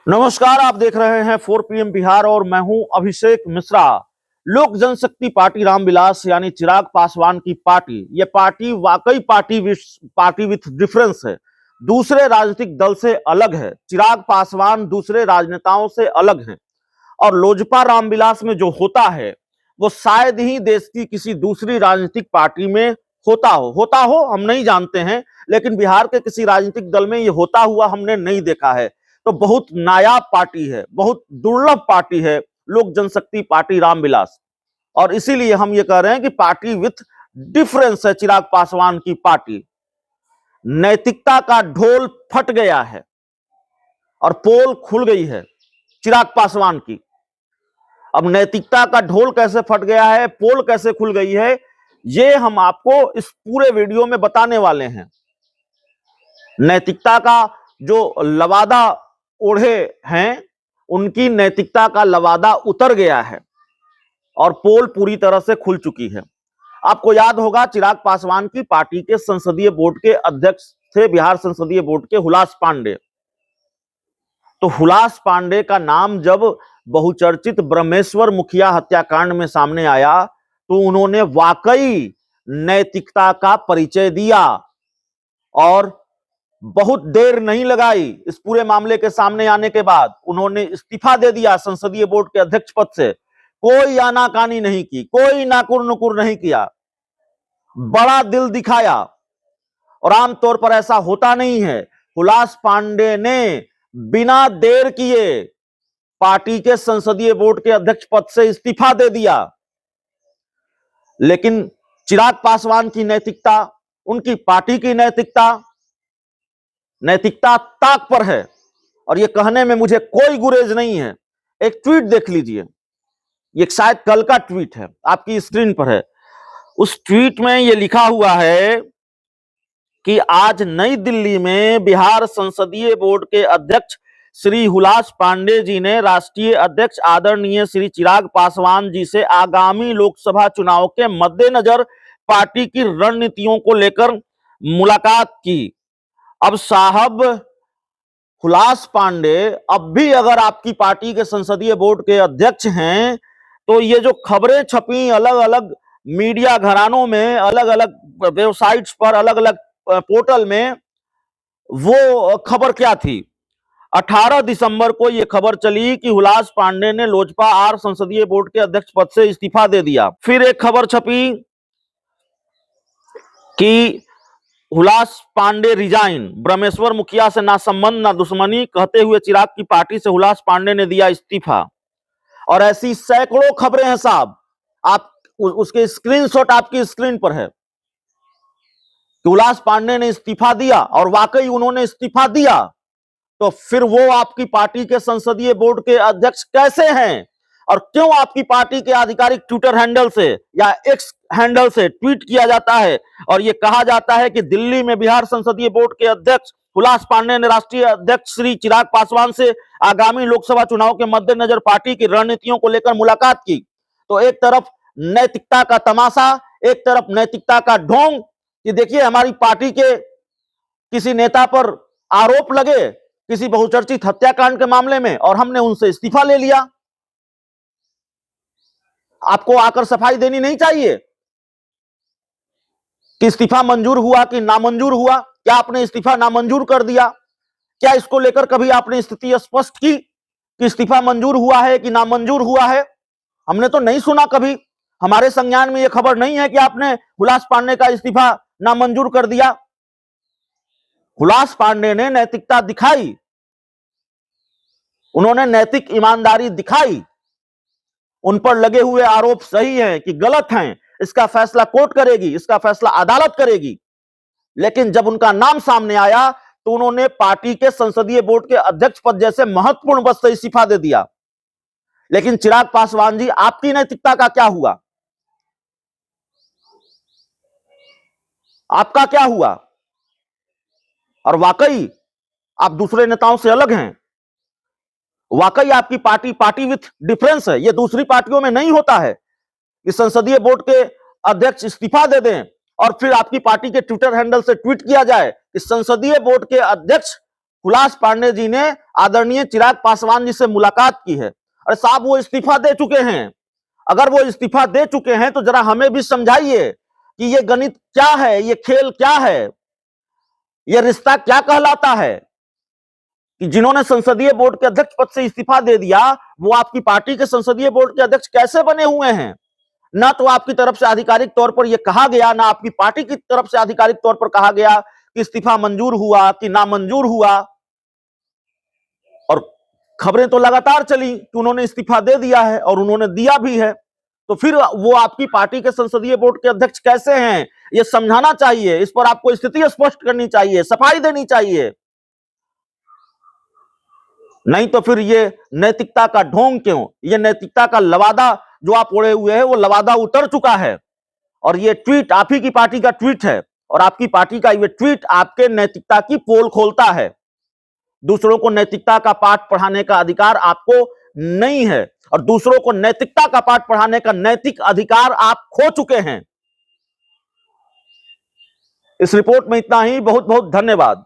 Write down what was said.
नमस्कार, आप देख रहे हैं 4 PM बिहार और मैं हूं अभिषेक मिश्रा। लोक जनशक्ति पार्टी रामविलास यानी चिराग पासवान की पार्टी, ये पार्टी वाकई पार्टी विथ डिफरेंस है। दूसरे राजनीतिक दल से अलग है। चिराग पासवान दूसरे राजनेताओं से अलग हैं और लोजपा रामविलास में जो होता है वो शायद ही देश की किसी दूसरी राजनीतिक पार्टी में होता हो हम नहीं जानते हैं, लेकिन बिहार के किसी राजनीतिक दल में ये होता हुआ हमने नहीं देखा है। तो बहुत नायाब पार्टी है, बहुत दुर्लभ पार्टी है लोक जनशक्ति पार्टी रामविलास। और इसीलिए हम ये कह रहे हैं कि पार्टी विथ डिफरेंस है चिराग पासवान की पार्टी। नैतिकता का ढोल फट गया है और पोल खुल गई है चिराग पासवान की। अब नैतिकता का ढोल कैसे फट गया है, पोल कैसे खुल गई है, ये हम आपको इस पूरे वीडियो में बताने वाले हैं। नैतिकता का जो लवादा ओढ़े हैं, उनकी नैतिकता का लवादा उतर गया है और पोल पूरी तरह से खुल चुकी है। आपको याद होगा चिराग पासवान की पार्टी के संसदीय बोर्ड के अध्यक्ष थे बिहार संसदीय बोर्ड के हुलास पांडे। तो हुलास पांडे का नाम जब बहुचर्चित ब्रह्मेश्वर मुखिया हत्याकांड में सामने आया तो उन्होंने वाकई नैतिकता का परिचय दिया और बहुत देर नहीं लगाई। इस पूरे मामले के सामने आने के बाद उन्होंने इस्तीफा दे दिया संसदीय बोर्ड के अध्यक्ष पद से। कोई आनाकानी नहीं की, कोई नाकुर नुकुर नहीं किया, बड़ा दिल दिखाया। और आमतौर पर ऐसा होता नहीं है। हुलास पांडे ने बिना देर किए पार्टी के संसदीय बोर्ड के अध्यक्ष पद से इस्तीफा दे दिया। लेकिन चिराग पासवान की नैतिकता, उनकी पार्टी की नैतिकता ताक पर है और यह कहने में मुझे कोई गुरेज नहीं है। एक ट्वीट देख लीजिए, ये शायद कल का ट्वीट है, आपकी स्क्रीन पर है। उस ट्वीट में यह लिखा हुआ है कि आज नई दिल्ली में बिहार संसदीय बोर्ड के अध्यक्ष श्री हुलास पांडे जी ने राष्ट्रीय अध्यक्ष आदरणीय श्री चिराग पासवान जी से आगामी लोकसभा चुनाव के मद्देनजर पार्टी की रणनीतियों को लेकर मुलाकात की। अब साहब हुलास पांडे, अब भी अगर आपकी पार्टी के संसदीय बोर्ड के अध्यक्ष हैं तो ये जो खबरें छपी अलग अलग मीडिया घरानों में, अलग अलग वेबसाइट्स पर, अलग अलग पोर्टल में, वो खबर क्या थी? 18 दिसंबर को यह खबर चली कि हुलास पांडे ने लोजपा आर संसदीय बोर्ड के अध्यक्ष पद से इस्तीफा दे दिया। फिर एक खबर छपी कि हुलास पांडे रिजाइन, ब्रह्मेश्वर मुखिया से ना संबंध ना दुश्मनी कहते हुए चिराग की पार्टी से हुलास पांडे ने दिया इस्तीफा। और ऐसी सैकड़ों खबरें हैं साहब, आप उसके स्क्रीनशॉट आपकी स्क्रीन पर है कि हुलास पांडे ने इस्तीफा दिया और वाकई उन्होंने इस्तीफा दिया। तो फिर वो आपकी पार्टी के संसदीय बोर्ड के अध्यक्ष कैसे हैं? और क्यों आपकी पार्टी के आधिकारिक ट्विटर हैंडल से या एक्स हैंडल से ट्वीट किया जाता है और यह कहा जाता है कि दिल्ली में बिहार संसदीय बोर्ड के अध्यक्ष हुलास पांडे ने राष्ट्रीय अध्यक्ष श्री चिराग पासवान से आगामी लोकसभा चुनाव के मद्देनजर पार्टी की रणनीतियों को लेकर मुलाकात की। तो एक तरफ नैतिकता का तमाशा, एक तरफ नैतिकता का ढोंग कि देखिए हमारी पार्टी के किसी नेता पर आरोप लगे किसी बहुचर्चित हत्याकांड के मामले में और हमने उनसे इस्तीफा ले लिया। आपको आकर सफाई देनी नहीं चाहिए कि इस्तीफा मंजूर हुआ कि नामंजूर हुआ? क्या आपने इस्तीफा नामंजूर कर दिया? क्या इसको लेकर कभी आपने स्थिति स्पष्ट की कि इस्तीफा मंजूर हुआ है कि नामंजूर हुआ है? हमने तो नहीं सुना कभी। हमारे संज्ञान में यह खबर नहीं है कि आपने हुलास पांडे का इस्तीफा नामंजूर कर दिया। हुलास पांडे ने नैतिकता दिखाई, उन्होंने नैतिक ईमानदारी दिखाई। उन पर लगे हुए आरोप सही हैं कि गलत हैं, इसका फैसला कोर्ट करेगी, इसका फैसला अदालत करेगी। लेकिन जब उनका नाम सामने आया तो उन्होंने पार्टी के संसदीय बोर्ड के अध्यक्ष पद जैसे महत्वपूर्ण पद से इस्तीफा दे दिया। लेकिन चिराग पासवान जी, आपकी नैतिकता का क्या हुआ? आपका क्या हुआ? और वाकई आप दूसरे नेताओं से अलग हैं। वाकई आपकी पार्टी विथ डिफरेंस है। यह दूसरी पार्टियों में नहीं होता है कि संसदीय बोर्ड के अध्यक्ष इस्तीफा दे दें और फिर आपकी पार्टी के ट्विटर हैंडल से ट्वीट किया जाए कि संसदीय बोर्ड के अध्यक्ष हुलास पांडे जी ने आदरणीय चिराग पासवान जी से मुलाकात की है। अरे साहब, वो इस्तीफा दे चुके हैं। अगर वो इस्तीफा दे चुके हैं तो जरा हमें भी समझाइए कि ये गणित क्या है, ये खेल क्या है, ये रिश्ता क्या कहलाता है कि जिन्होंने संसदीय बोर्ड के अध्यक्ष पद से इस्तीफा दे दिया, वो आपकी पार्टी के संसदीय बोर्ड के अध्यक्ष कैसे बने हुए हैं? ना तो आपकी तरफ से आधिकारिक तौर पर यह कहा गया, ना आपकी पार्टी की तरफ से आधिकारिक तौर पर कहा गया कि इस्तीफा मंजूर हुआ कि नामंजूर हुआ। और खबरें तो लगातार चली कि उन्होंने इस्तीफा दे दिया है और उन्होंने दिया भी है। तो फिर वो आपकी पार्टी के संसदीय बोर्ड के अध्यक्ष कैसे हैं, ये समझाना चाहिए। इस पर आपको स्थिति स्पष्ट करनी चाहिए, सफाई देनी चाहिए। नहीं तो फिर ये नैतिकता का ढोंग क्यों, ये नैतिकता का लवादा जो आप ओढ़े हुए हैं, वो लवादा उतर चुका है। और ये ट्वीट आप ही की पार्टी का ट्वीट है और आपकी पार्टी का ये ट्वीट आपके नैतिकता की पोल खोलता है। दूसरों को नैतिकता का पाठ पढ़ाने का अधिकार आपको नहीं है और दूसरों को नैतिकता का पाठ पढ़ाने का नैतिक अधिकार आप खो चुके हैं। इस रिपोर्ट में इतना ही। बहुत बहुत धन्यवाद।